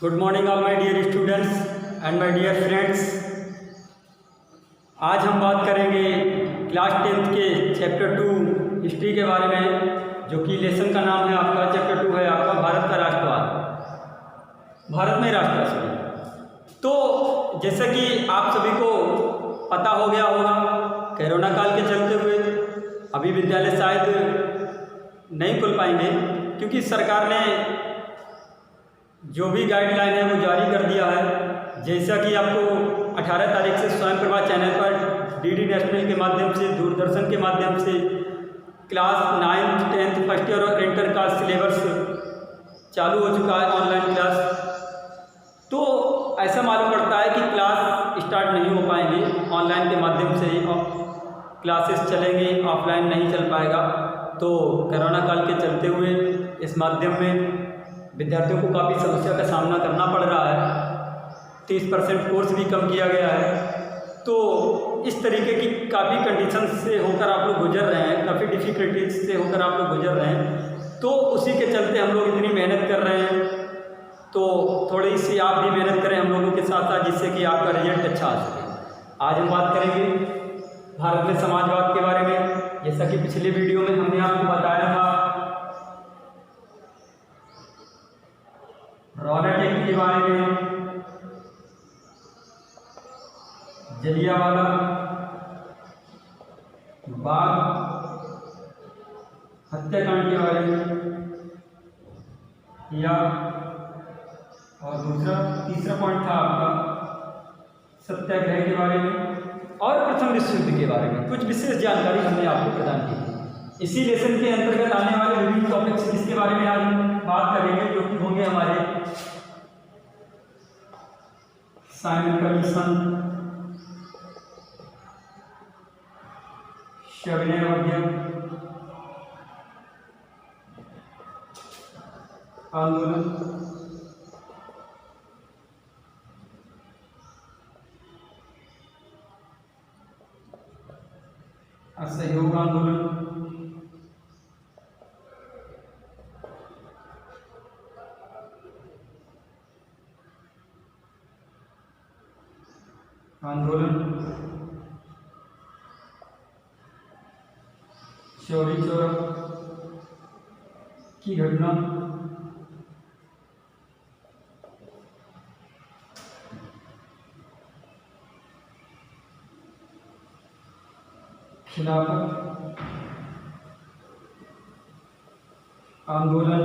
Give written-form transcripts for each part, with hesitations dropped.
Good morning all my dear students and my dear friends. आज हम बात करेंगे क्लास 10th के चैप्टर 2 हिस्ट्री के बारे में, जो कि लेसन का नाम है आपका, चैप्टर 2 है आपका भारत का राष्ट्रवाद, भारत में राष्ट्रवाद। तो जैसे कि आप सभी को पता हो गया होगा, कोरोना काल के चलते हुए अभी विद्यालय शायद नहीं खुल पाएंगे, क्योंकि सरकार ने जो भी गाइडलाइन है वो जारी कर दिया है। जैसा कि आपको 18 तारीख से स्वयं प्रभा चैनल पर डीडी नेशनल के माध्यम से, दूरदर्शन के माध्यम से class 9th 10th first year और इंटर का सिलेबस चालू हो चुका है, ऑनलाइन क्लास। तो ऐसा मालूम पड़ता है कि क्लास स्टार्ट नहीं हो पाएंगे, ऑनलाइन के माध्यम से ही क्लासेस चलेंगे, ऑफलाइन नहीं चल पाएगा। तो कोरोना काल के चलते हुए इस माध्यम में विद्यार्थियों को काफ़ी समस्या का सामना करना पड़ रहा है। 30% कोर्स भी कम किया गया है। तो इस तरीके की काफ़ी कंडीशन से होकर आप लोग गुजर रहे हैं, काफ़ी डिफ़िकल्टीज से होकर आप लोग गुजर रहे हैं। तो उसी के चलते हम लोग इतनी मेहनत कर रहे हैं। तो थोड़ी सी आप भी मेहनत करें हम लोगों के साथ साथ, जिससे कि आपका रिजल्ट अच्छा आ सके। आज हम बात करेंगे भारत में समाजवाद के बारे में। जैसा कि पिछले वीडियो में हमने आपको बताया था रॉलेट एक्ट के बारे में, जलियांवाला बाग हत्याकांड के बारे में, या और तीसरा पॉइंट था आपका सत्याग्रह के बारे में, और प्रथम विश्व युद्ध के बारे में कुछ विशेष जानकारी हमने आपको प्रदान की थी। इसी लेसन के अंतर्गत आने वाले विभिन्न टॉपिक्स जिसके बारे में आज बात करेंगे, जो कि होंगे हमारे साइमन कमीशन, सविनय अवज्ञा आंदोलन, असहयोग आंदोलन, चौरी चौरा की घटना, खिलाफत आंदोलन,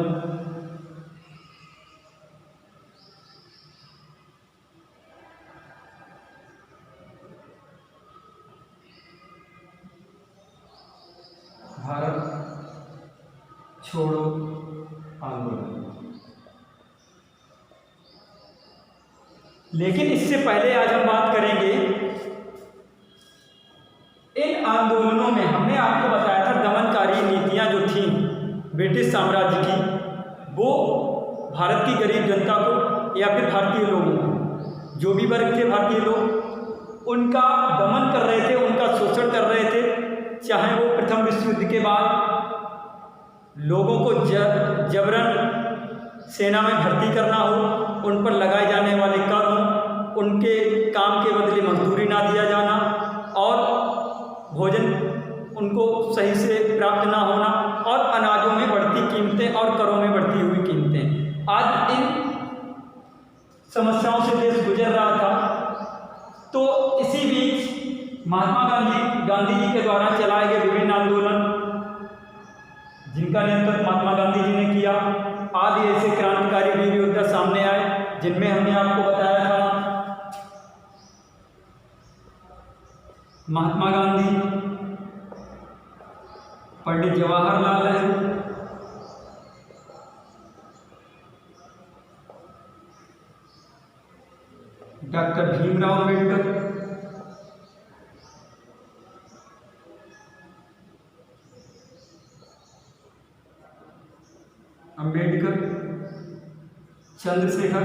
भारत छोड़ो आंदोलन। लेकिन इससे पहले आज हम बात करेंगे इन आंदोलनों में। हमने आपको बताया था दमनकारी नीतियां जो थीं ब्रिटिश साम्राज्य की, वो भारत की गरीब जनता को या फिर भारतीय लोगों को, जो भी वर्ग थे भारतीय लोग, उनका दमन कर रहे थे, उनका शोषण कर रहे थे। चाहे वो प्रथम विश्व युद्ध के बाद लोगों को जबरन सेना में भर्ती करना हो, उन पर लगाए जाने वाले कर हों, उनके काम के बदले मजदूरी ना दिया जाना, और भोजन उनको सही से प्राप्त ना होना, और अनाजों में बढ़ती कीमतें और करों में बढ़ती हुई कीमतें। आज इन समस्याओं से देश गुजर रहा था। तो इसी बीच महात्मा गांधी जी के द्वारा चलाए गए विभिन्न आंदोलन, जिनका नेतृत्व महात्मा गांधी जी ने किया, आदि ऐसे क्रांतिकारी वीर योद्धा सामने आए, जिनमें हमने आपको बताया था महात्मा गांधी, पंडित जवाहरलाल नेहरू, डॉक्टर भीमराव अम्बेडकर, चंद्रशेखर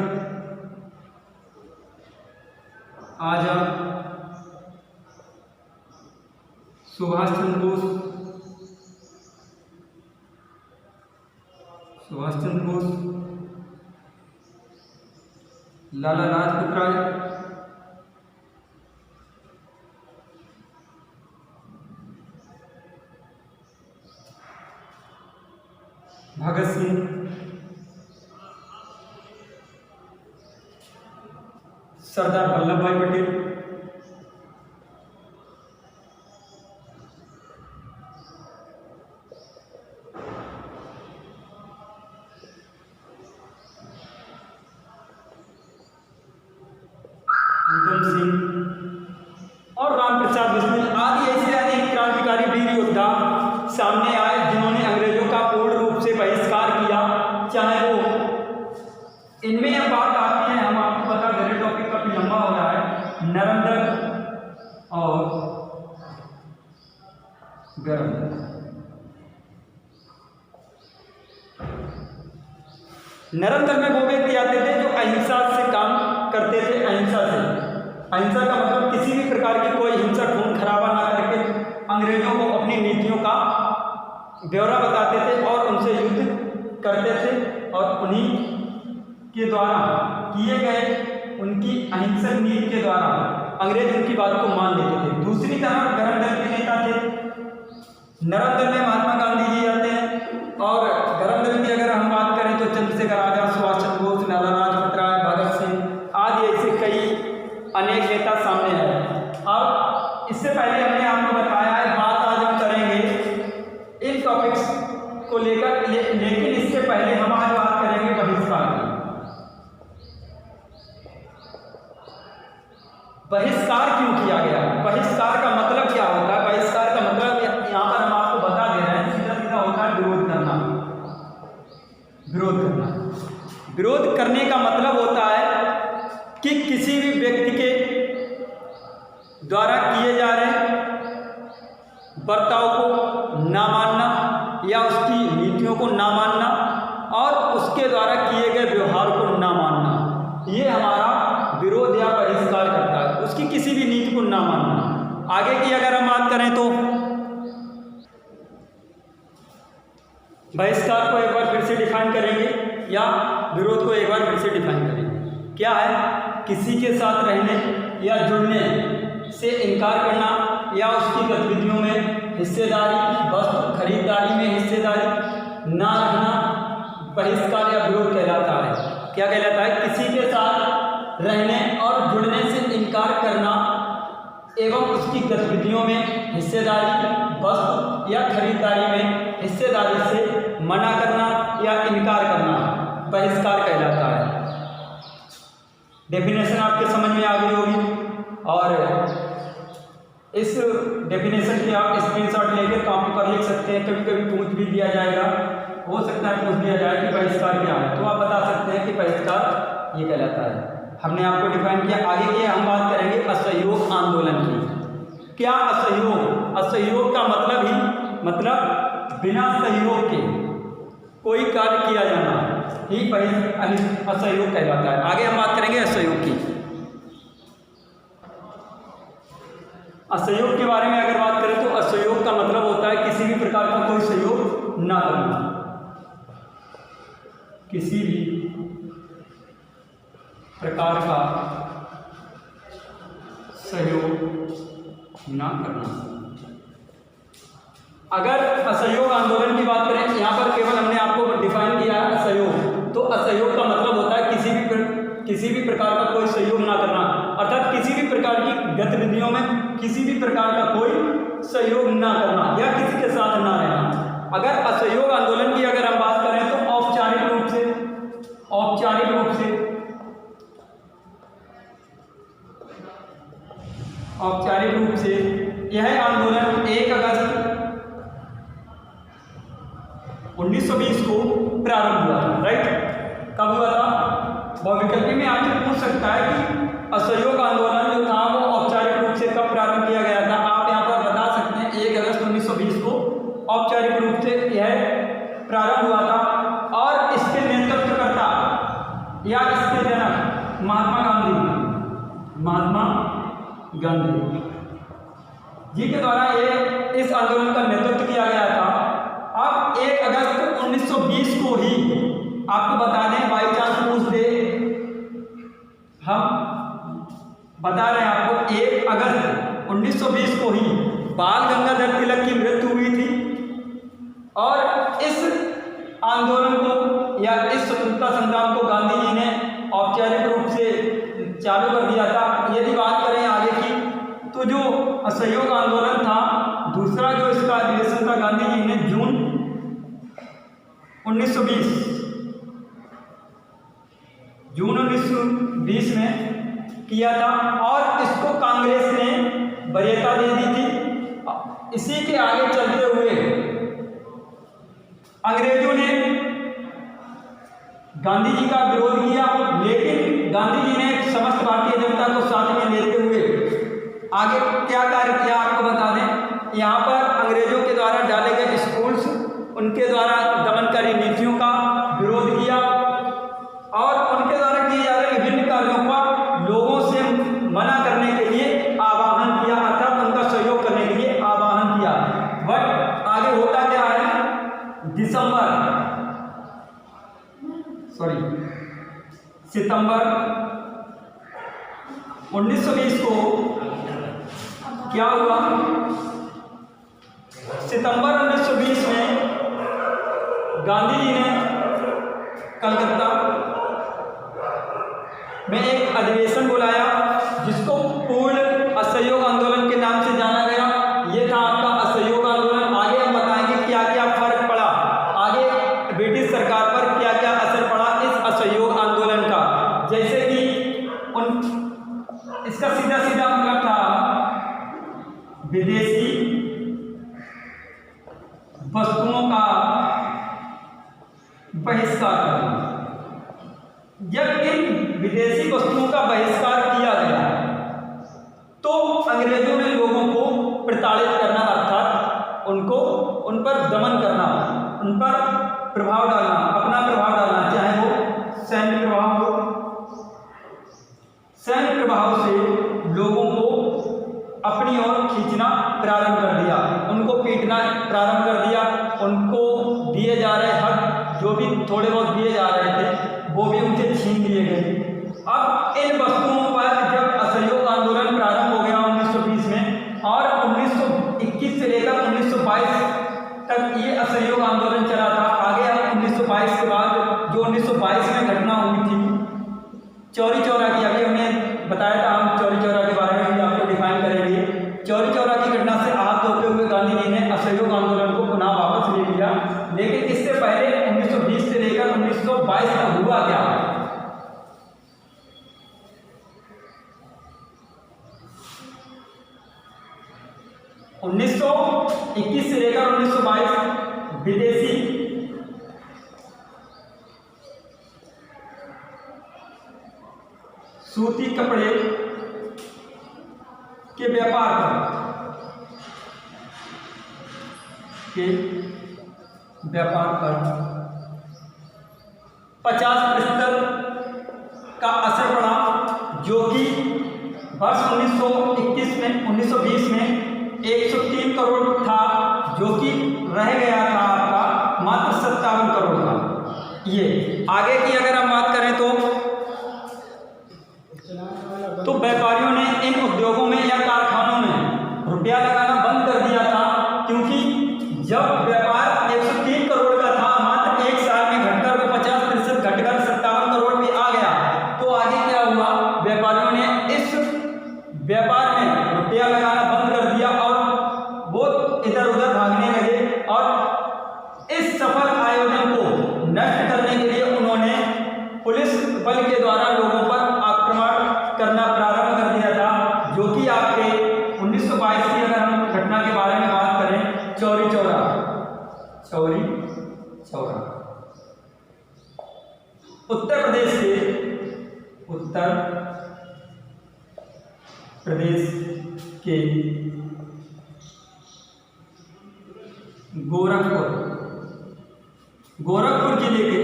आजाद, सुभाष चंद्र बोस, लाला लाजपत राय, भगत सिंह, सरदार वल्लभ भाई पटेल, उधम सिंह और रामप्रसाद बिस्मिल आदि ऐसे अनेक क्रांतिकारी वीर योद्धा सामने आए जिन्होंने अंग्रेजों का पूर्ण रूप से बहिष्कार किया। चाहे वो इनमें यह बात आती है, हम आपको बता दे रहे, टॉपिक काफी लंबा हो रहा है, नरंदर और गरंदर। नरंदर में वो व्यक्ति आते थे जो अहिंसा से काम करते थे। अहिंसा से, अहिंसा का मतलब किसी भी प्रकार की कोई हिंसा खून खराबा ना करके अंग्रेजों को अपनी नीतियों का ब्यौरा बताते थे और उनसे युद्ध करते थे और उन्हीं के द्वारा किए गए उनकी अहिंसक नीति के द्वारा अंग्रेज उनकी बात को मान लेते थे। दूसरी तरफ गरंदर के नेता थे। नरंदर में महात्मा गांधी जी आते हैं और गरंदर की अगर हम बात करें तो चंद्रशेखर आजाद, सुभाष चंद्र बोस, लाला लाजपत राय, भगत सिंह आदि ऐसे कई अनेक नेता सामने आए। अब इससे पहले हमने आपको बताया है, बात आज हम करेंगे इन टॉपिक्स को लेकर, लेकिन इससे पहले हम आज बात करेंगे बहिष्कार की। बहिष्कार क्यों किया गया, बहिष्कार का मतलब क्या होता है? बहिष्कार का मतलब यहाँ पर हम आपको बता दे रहे हैं, सीधा सीधा होता है विरोध करना। विरोध करना, विरोध करने का मतलब होता है कि किसी भी व्यक्ति के द्वारा किए जा रहे बर्ताव को ना मानना या उसकी नीतियों को ना मानना और उसके द्वारा किए गए व्यवहार को ना मानना, ये हमारा विरोध या बहिष्कार करता है। उसकी किसी भी नीति को ना मानना। आगे की अगर हम बात करें तो बहिष्कार को एक बार फिर से डिफाइन करेंगे या विरोध को एक बार फिर से डिफाइन करेंगे। क्या है? किसी के साथ रहने या जुड़ने से इनकार करना या उसकी गतिविधियों में हिस्सेदारी, वस्तु खरीदारी में हिस्सेदारी ना रखना बहिष्कार या विरोध कहलाता है। क्या कहलाता है? किसी के साथ रहने और जुड़ने से इनकार करना एवं उसकी गतिविधियों में हिस्सेदारी, वस्तु या खरीदारी में हिस्सेदारी से मना करना या इनकार करना बहिष्कार कहलाता है। डेफिनेशन आपके समझ में आ गई होगी और इस डेफिनेशन की आप स्क्रीनशॉट लेकर कॉपी पर लिख सकते हैं। कभी कभी पूछ भी दिया जाएगा, हो सकता है पूछ दिया जाए कि बहिष्कार क्या है, तो आप बता सकते हैं कि बहिष्कार ये कहलाता है। हमने आपको डिफाइन किया। आगे की हम बात करेंगे असहयोग आंदोलन की। क्या असहयोग? असहयोग का मतलब ही बिना सहयोग के कोई कार्य किया जाना ही असहयोग कहलाता है। आगे हम बात करेंगे असहयोग की। असहयोग के बारे में अगर बात करें तो असहयोग का मतलब होता है किसी भी प्रकार का कोई सहयोग ना करना, किसी भी प्रकार का सहयोग ना करना। अगर असहयोग आंदोलन की बात करें, यहाँ पर केवल हमने आपको डिफाइन किया है असहयोग, तो असहयोग का मतलब होता है किसी भी प्रकार का कोई सहयोग ना करना, अर्थात किसी भी प्रकार की गतिविधियों में किसी भी प्रकार का कोई सहयोग ना करना या किसी के साथ ना रहना। अगर असहयोग आंदोलन की अगर हम बात करें तो औपचारिक रूप से यह आंदोलन 1 अगस्त 1920 को प्रारंभ हुआ, राइट? कब हुआ था? बहुविकल्पी में आपसे पूछ सकता है कि असहयोग आंदोलन जो था वो औपचारिक रूप से कब प्रारंभ किया गया था। आप यहाँ पर बता सकते हैं 1 अगस्त 1920 को औपचारिक रूप से यह प्रारंभ हुआ था और इसके नेतृत्वकर्ता या इसके जनक महात्मा गांधी जी के द्वारा इस आंदोलन का नेतृत्व किया गया था। अब 1 अगस्त 1920 को ही आपको बता दें, बाई चांस पूछ दे 1920 को ही बाल गंगाधर तिलक की मृत्यु हुई थी और इस आंदोलन को या इस स्वतंत्रता संग्राम को गांधी जी ने औपचारिक रूप से चालू कर दिया था। यदि बात करें आगे की तो जो असहयोग आंदोलन था, दूसरा जो इसका अधिवेशन था गांधी जी ने जून 1920 में किया था और इसको कांग्रेस ने वरीयता दे दी थी। इसी के आगे चलते हुए अंग्रेजों ने गांधी जी का विरोध किया, लेकिन गांधी जी ने समस्त भारतीय जनता को साथ में लेते हुए आगे क्या कार्य किया आपको बता दें। यहाँ पर अंग्रेजों के द्वारा डाले गए स्कूल्स, उनके द्वारा दमनकारी नीतियों का विरोध किया और उनके द्वारा किए जा रहे विभिन्न कार्यों का लोगों से मना करने के लिए आह्वान किया, अर्थात उनका सहयोग करने के लिए आह्वान किया। बट आगे होता क्या है, सितंबर 1920 को क्या हुआ, सितंबर 1920 में गांधी जी ने कलकत्ता में एक अधिवेशन बुलाया जिसको पूर्ण असहयोग आंदोलन के नाम से जाना गया। ये था आपका असहयोग आंदोलन। आगे हम बताएंगे क्या क्या फर्क पड़ा, आगे ब्रिटिश सरकार पर क्या क्या असर पड़ा इस असहयोग आंदोलन का। जैसे कि इसका सीधा सीधा मतलब था विदेशी वस्तुओं का बहिष्कार करना। जब इन विदेशी वस्तुओं का बहिष्कार किया गया तो अंग्रेजों ने लोगों को प्रताड़ित करना, अर्थात उन पर दमन करना, उन पर प्रभाव डालना, अपना प्रभाव डालना, चाहे वो सैन्य प्रभाव हो। सैन्य प्रभाव से लोगों को अपनी ओर खींचना प्रारंभ कर दिया, उनको पीटना प्रारंभ कर दिया, उनको दिए जा रहे हक जो भी थोड़े बहुत दिए जा रहे थे वो भी उनसे छीन लिए गए। अब इन वस्तुओं पर जब असहयोग आंदोलन प्रारंभ हो गया 1920 में और 1921 से लेकर 1922 तक ये असहयोग आंदोलन चला था। आगे हम 1922 के बाद जो 1922 में घटना हुई थी चौरी चौरा की, अभी हमने बताया था, हम चौरी चौरा के बारे में भी आपको डिफाइन करेंगे। चौरी चौरा की घटना से आहत होते हुए गांधी जी ने असहयोग आंदोलन को पुनः वापस ले लिया। लेकिन इससे पहले 1920 से लेकर 1922 तक हुआ क्या, उन्नीस 1921 से लेकर 1922 विदेशी सूती कपड़े के व्यापार पर 50% का असर पड़ा, जो कि वर्ष 1920 में 103 करोड़ था, जो कि रह गया था आपका मात्र 57 करोड़ का। ये आगे की अगर हम बात करें तो व्यापारियों ने इन उद्योगों में या कारखानों में रुपया लगाना बंद कर दिया था, क्योंकि जब व्यापार 103 करोड़ का था मात्र एक साल में घटकर 50% घटकर 57 करोड़ पे आ गया। तो आगे क्या हुआ, व्यापारियों ने इस व्यापार में रुपया लगाना बंद कर दिया और वो इधर उधर भागने लगे और इस सफल आयोजन को नष्ट करने के लिए उन्होंने पुलिस बल के द्वारा लोगों पर आक्रमण करना प्रारंभ कर दिया था, जो कि आपके 1922 की अगर हम घटना के बारे में बात करें, चौरी चौरा उत्तर प्रदेश के गोरखपुर जिले के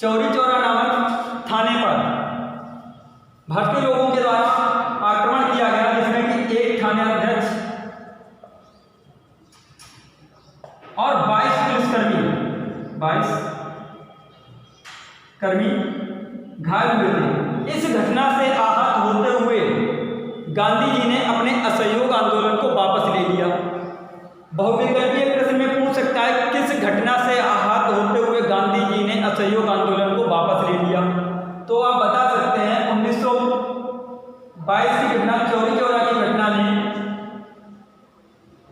चौरी चौरा नामक थाने पर भारतीय लोगों के द्वारा आक्रमण किया गया, जिसमें कि एक थानाध्यक्ष और 22 कर्मी घायल हुए थे। इस घटना से आहत होते हुए गांधी जी ने अपने असहयोग आंदोलन को वापस ले लिया। बहुविकल्पीय प्रश्न में पूछ सकता है किस घटना से आहत होते हुए गांधी जी ने असहयोग आंदोलन को वापस ले लिया। तो आप बता सकते हैं 1922 की घटना, चौरी चौरा की घटना ने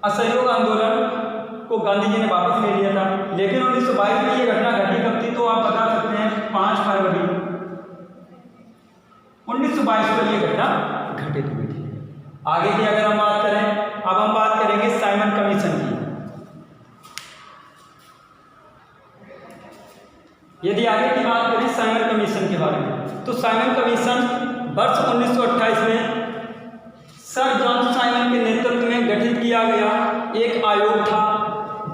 असहयोग आंदोलन को गांधी जी ने वापस ले लिया था। लेकिन 1922 में ये घटना घटी कब थी? तो आप बता सकते हैं 5 फरवरी 1922 को ये घटना घटित हुई थी। आगे की अगर हम बात करें, अब हम बात करेंगे साइमन कमीशन की। यदि आगे की बात करें साइमन कमीशन के बारे में, तो साइमन कमीशन वर्ष 1928 में सर जॉन साइमन के नेतृत्व में गठित किया गया एक आयोग था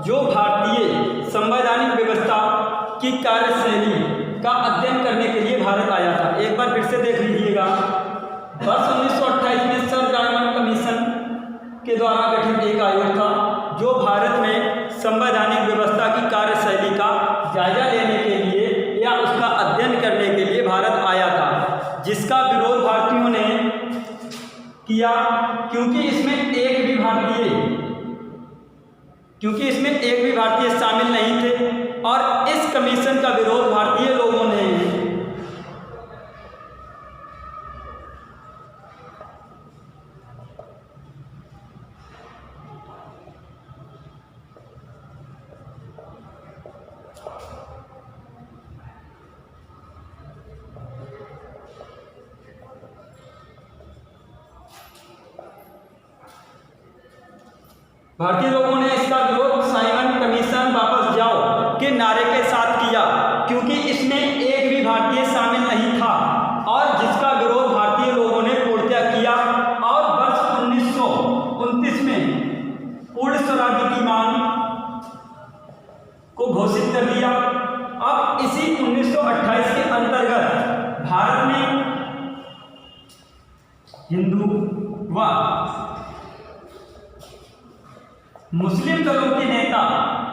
जो भारतीय संवैधानिक व्यवस्था की कार्यशैली का अध्ययन करने के लिए भारत आया था। एक बार फिर से देख लीजिएगा, वर्ष 1928 में सर जॉन कमीशन के द्वारा गठित एक आयोग था जो भारत में संवैधानिक व्यवस्था की कार्यशैली का जायजा लेने के लिए या उसका अध्ययन करने के लिए भारत आया था, जिसका विरोध भारतीयों ने किया क्योंकि इसमें एक भी भारतीय शामिल नहीं थे। और इस कमीशन का विरोध भारतीय लोगों ने इसका विरोध साइमन कमीशन वापस जाओ के नारे के साथ किया क्योंकि इसमें एक भी भारतीय शामिल नहीं था, और जिसका विरोध भारतीय लोगों ने पूर्णतः किया और वर्ष 1929 में पूर्ण स्वराज्य की मांग को घोषित कर दिया। अब इसी 1928 के अंतर्गत भारत में हिंदू व मुस्लिम दलों के नेता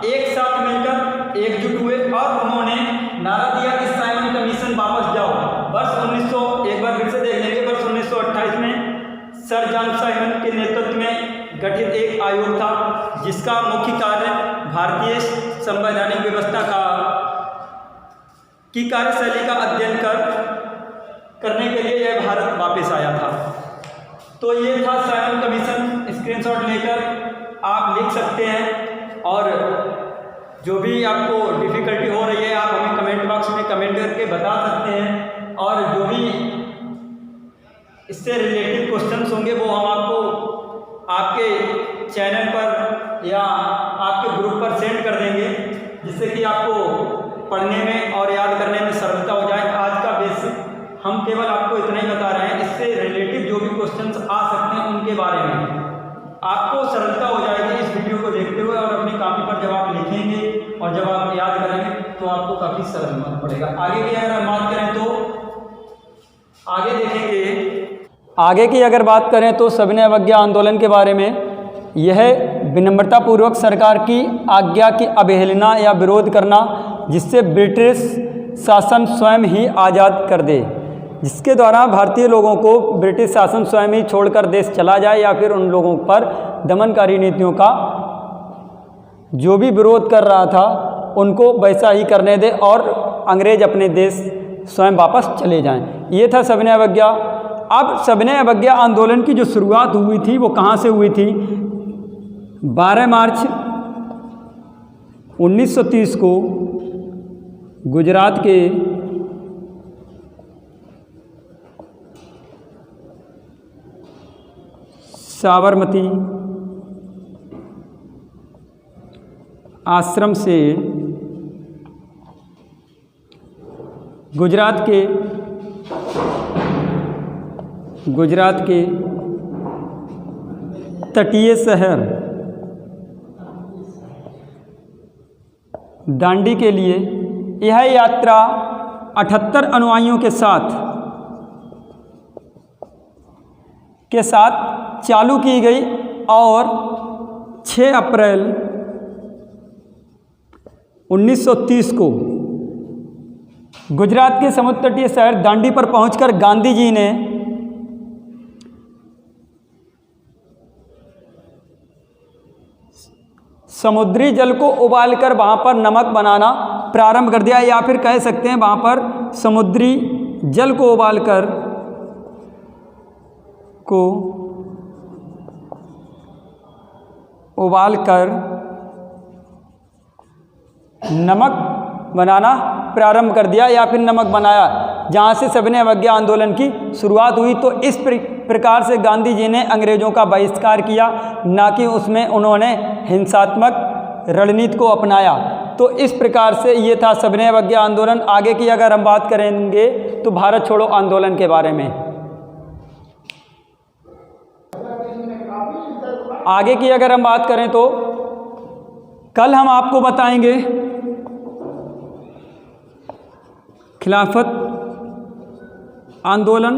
एक साथ मिलकर एकजुट हुए और उन्होंने नारा दिया कि साइमन कमीशन वापस जाओ। वर्ष 1900 एक बार फिर से देख लेंगे, वर्ष 1928 में सर जॉन साइमन के नेतृत्व में गठित एक आयोग था जिसका मुख्य कार्य भारतीय संवैधानिक व्यवस्था की कार्यशैली का अध्ययन करने के लिए यह भारत वापस आया था। तो ये था साइमन कमीशन। स्क्रीनशॉट लेकर आप लिख सकते हैं, और जो भी आपको डिफ़िकल्टी हो रही है आप हमें कमेंट बॉक्स में कमेंट करके बता सकते हैं, और जो भी इससे रिलेटेड क्वेश्चंस होंगे वो हम आपको आपके चैनल पर या आपके ग्रुप पर सेंड कर देंगे, जिससे कि आपको पढ़ने में और याद करने में सरलता हो जाए। आज का बेसिक हम केवल आपको इतना ही बता रहे हैं, इससे रिलेटेड जो भी क्वेश्चंस आ सकते हैं उनके बारे में आपको सरलता हो जाएगी इस वीडियो को देखते हुए, और अपनी कॉपी पर जब आप लिखेंगे और जब आप याद करेंगे तो आपको काफ़ी सरल मालूम पड़ेगा। आगे की अगर हम बात करें तो आगे देखेंगे, आगे की अगर बात करें तो सविनय अवज्ञा आंदोलन के बारे में। यह विनम्रतापूर्वक सरकार की आज्ञा की अवहेलना या विरोध करना जिससे ब्रिटिश शासन स्वयं ही आज़ाद कर दे, जिसके द्वारा भारतीय लोगों को ब्रिटिश शासन स्वयं ही छोड़कर देश चला जाए, या फिर उन लोगों पर दमनकारी नीतियों का जो भी विरोध कर रहा था उनको वैसा ही करने दे और अंग्रेज अपने देश स्वयं वापस चले जाएं। ये था सविनय अवज्ञा। अब सविनय अवज्ञा आंदोलन की जो शुरुआत हुई थी वो कहाँ से हुई थी? 12 मार्च 1930 को गुजरात के साबरमती आश्रम से गुजरात के तटीय शहर दांडी के लिए यह यात्रा 78 अनुयायियों के साथ चालू की गई और 6 अप्रैल 1930 को गुजरात के समुद्र तटीय शहर दांडी पर पहुंचकर गांधी जी ने समुद्री जल को उबालकर वहाँ पर नमक बनाना प्रारंभ कर दिया, या फिर कह सकते हैं वहाँ पर समुद्री जल को उबालकर नमक बनाना प्रारंभ कर दिया, या फिर नमक बनाया, जहाँ से सविनय अवज्ञा आंदोलन की शुरुआत हुई। तो इस प्रकार से गांधी जी ने अंग्रेज़ों का बहिष्कार किया, ना कि उसमें उन्होंने हिंसात्मक रणनीति को अपनाया। तो इस प्रकार से ये था सविनय अवज्ञा आंदोलन। आगे की अगर हम बात करेंगे तो भारत छोड़ो आंदोलन के बारे में। आगे की अगर हम बात करें तो कल हम आपको बताएंगे खिलाफत आंदोलन,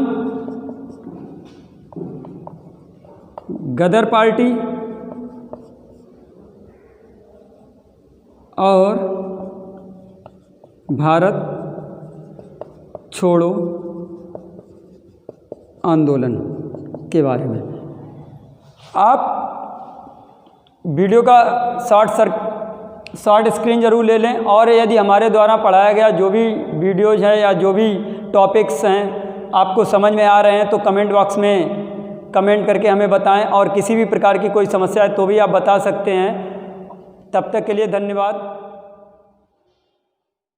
गदर पार्टी और भारत छोड़ो आंदोलन के बारे में। आप वीडियो का शॉर्ट स्क्रीन ज़रूर ले लें, और यदि हमारे द्वारा पढ़ाया गया जो भी वीडियोज़ है या जो भी टॉपिक्स हैं आपको समझ में आ रहे हैं तो कमेंट बॉक्स में कमेंट करके हमें बताएं, और किसी भी प्रकार की कोई समस्या है तो भी आप बता सकते हैं। तब तक के लिए धन्यवाद।